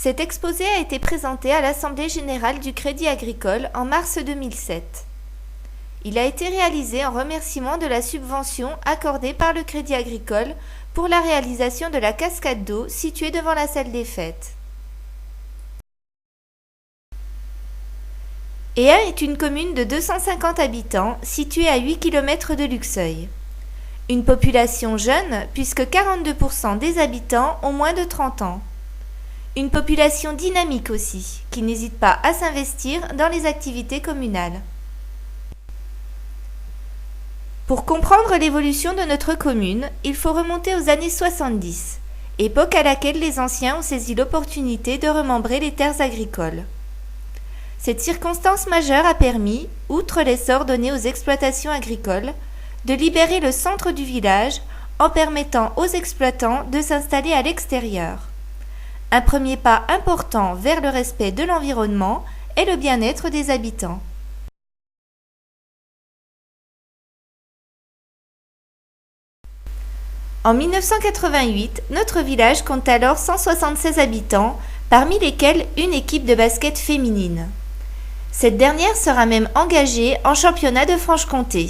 Cet exposé a été présenté à l'Assemblée générale du Crédit agricole en mars 2007. Il a été réalisé en remerciement de la subvention accordée par le Crédit agricole pour la réalisation de la cascade d'eau située devant la salle des fêtes. Héa est une commune de 250 habitants située à 8 km de Luxeuil. Une population jeune puisque 42% des habitants ont moins de 30 ans. Une population dynamique aussi, qui n'hésite pas à s'investir dans les activités communales. Pour comprendre l'évolution de notre commune, il faut remonter aux années 70, époque à laquelle les anciens ont saisi l'opportunité de remembrer les terres agricoles. Cette circonstance majeure a permis, outre l'essor donné aux exploitations agricoles, de libérer le centre du village en permettant aux exploitants de s'installer à l'extérieur. Un premier pas important vers le respect de l'environnement et le bien-être des habitants. En 1988, notre village compte alors 176 habitants, parmi lesquels une équipe de basket féminine. Cette dernière sera même engagée en championnat de Franche-Comté.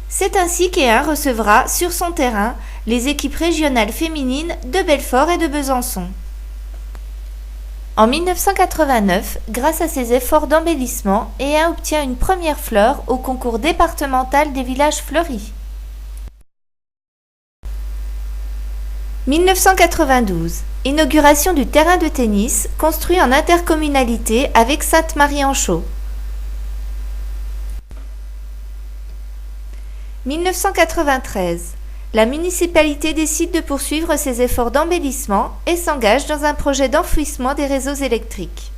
C'est ainsi qu'Héa recevra sur son terrain les équipes régionales féminines de Belfort et de Besançon. En 1989, grâce à ses efforts d'embellissement, Héa obtient une première fleur au concours départemental des villages fleuris. 1992, inauguration du terrain de tennis construit en intercommunalité avec Sainte-Marie-en-Chaux. 1993, la municipalité décide de poursuivre ses efforts d'embellissement et s'engage dans un projet d'enfouissement des réseaux électriques.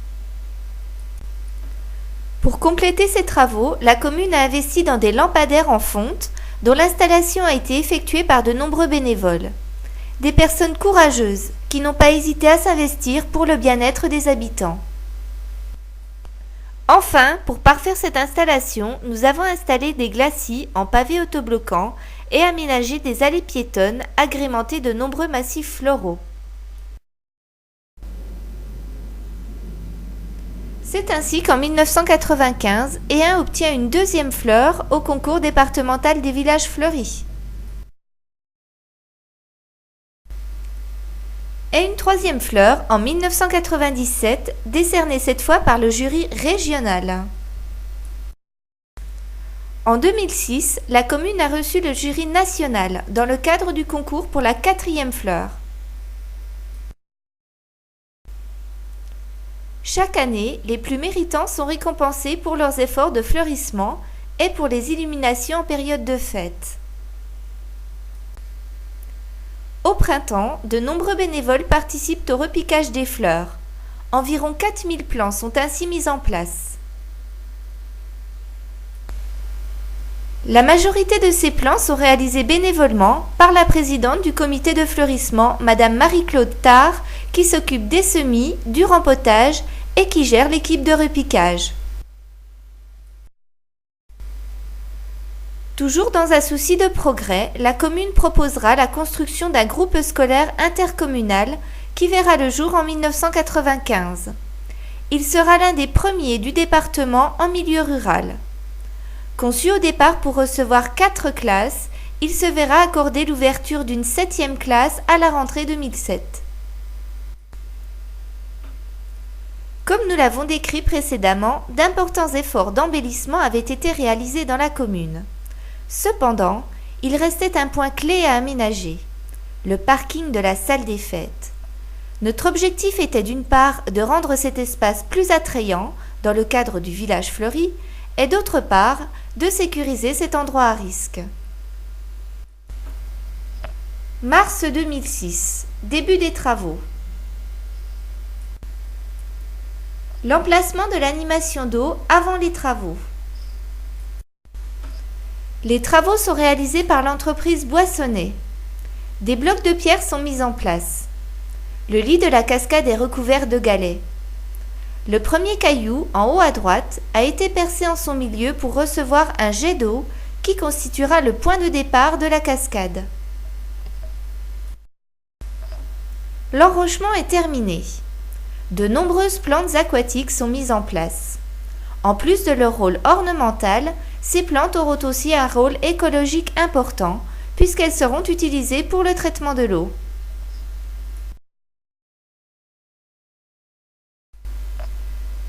Pour compléter ces travaux, la commune a investi dans des lampadaires en fonte dont l'installation a été effectuée par de nombreux bénévoles. Des personnes courageuses qui n'ont pas hésité à s'investir pour le bien-être des habitants. Enfin, pour parfaire cette installation, nous avons installé des glacis en pavé autobloquant et aménagé des allées piétonnes agrémentées de nombreux massifs floraux. C'est ainsi qu'en 1995, Héa obtient une deuxième fleur au concours départemental des villages fleuris. Et une troisième fleur en 1997, décernée cette fois par le jury régional. En 2006, la commune a reçu le jury national dans le cadre du concours pour la quatrième fleur. Chaque année, les plus méritants sont récompensés pour leurs efforts de fleurissement et pour les illuminations en période de fête. Au printemps, de nombreux bénévoles participent au repiquage des fleurs. Environ 4000 plants sont ainsi mis en place. La majorité de ces plants sont réalisés bénévolement par la présidente du comité de fleurissement, Madame Marie-Claude Tard, qui s'occupe des semis, du rempotage et qui gère l'équipe de repiquage. Toujours dans un souci de progrès, la commune proposera la construction d'un groupe scolaire intercommunal qui verra le jour en 1995. Il sera l'un des premiers du département en milieu rural. Conçu au départ pour recevoir 4 classes, il se verra accorder l'ouverture d'une 7e classe à la rentrée 2007. Comme nous l'avons décrit précédemment, d'importants efforts d'embellissement avaient été réalisés dans la commune. Cependant, il restait un point clé à aménager, le parking de la salle des fêtes. Notre objectif était d'une part de rendre cet espace plus attrayant dans le cadre du village fleuri et d'autre part de sécuriser cet endroit à risque. Mars 2006, début des travaux. L'emplacement de l'animation d'eau avant les travaux. Les travaux sont réalisés par l'entreprise Boissonnet. Des blocs de pierre sont mis en place. Le lit de la cascade est recouvert de galets. Le premier caillou, en haut à droite, a été percé en son milieu pour recevoir un jet d'eau qui constituera le point de départ de la cascade. L'enrochement est terminé. De nombreuses plantes aquatiques sont mises en place. En plus de leur rôle ornemental, ces plantes auront aussi un rôle écologique important, puisqu'elles seront utilisées pour le traitement de l'eau.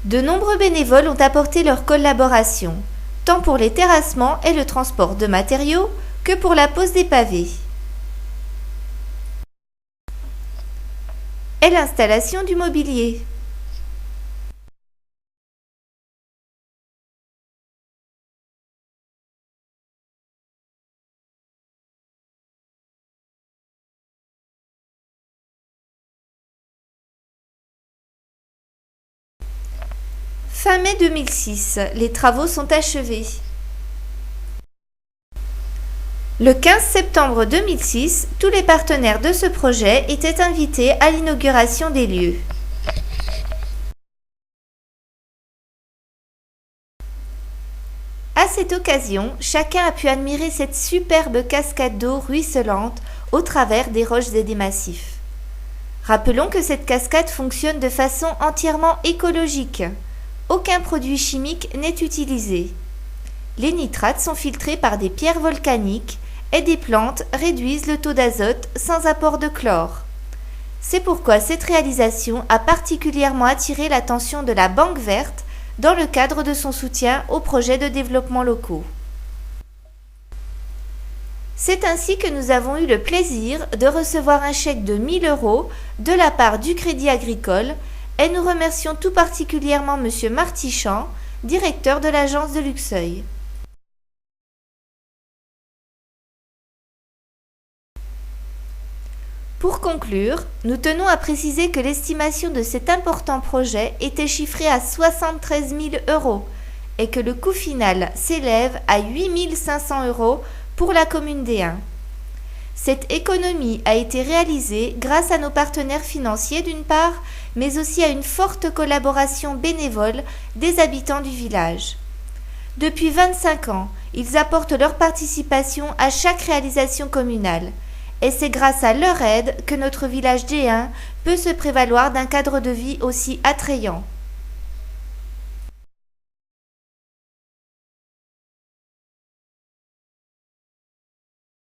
De nombreux bénévoles ont apporté leur collaboration, tant pour les terrassements et le transport de matériaux que pour la pose des pavés. Et l'installation du mobilier. Fin mai 2006, les travaux sont achevés. Le 15 septembre 2006, tous les partenaires de ce projet étaient invités à l'inauguration des lieux. À cette occasion, chacun a pu admirer cette superbe cascade d'eau ruisselante au travers des roches et des massifs. Rappelons que cette cascade fonctionne de façon entièrement écologique. Aucun produit chimique n'est utilisé. Les nitrates sont filtrés par des pierres volcaniques et des plantes réduisent le taux d'azote sans apport de chlore. C'est pourquoi cette réalisation a particulièrement attiré l'attention de la Banque verte dans le cadre de son soutien aux projets de développement locaux. C'est ainsi que nous avons eu le plaisir de recevoir un chèque de 1 000 € de la part du Crédit Agricole et nous remercions tout particulièrement M. Martichamp, directeur de l'agence de Luxeuil. Pour conclure, nous tenons à préciser que l'estimation de cet important projet était chiffrée à 73 000 € et que le coût final s'élève à 8 500 € pour la commune d'Héun. Cette économie a été réalisée grâce à nos partenaires financiers d'une part, mais aussi à une forte collaboration bénévole des habitants du village. Depuis 25 ans, ils apportent leur participation à chaque réalisation communale. Et c'est grâce à leur aide que notre village d'Héun peut se prévaloir d'un cadre de vie aussi attrayant.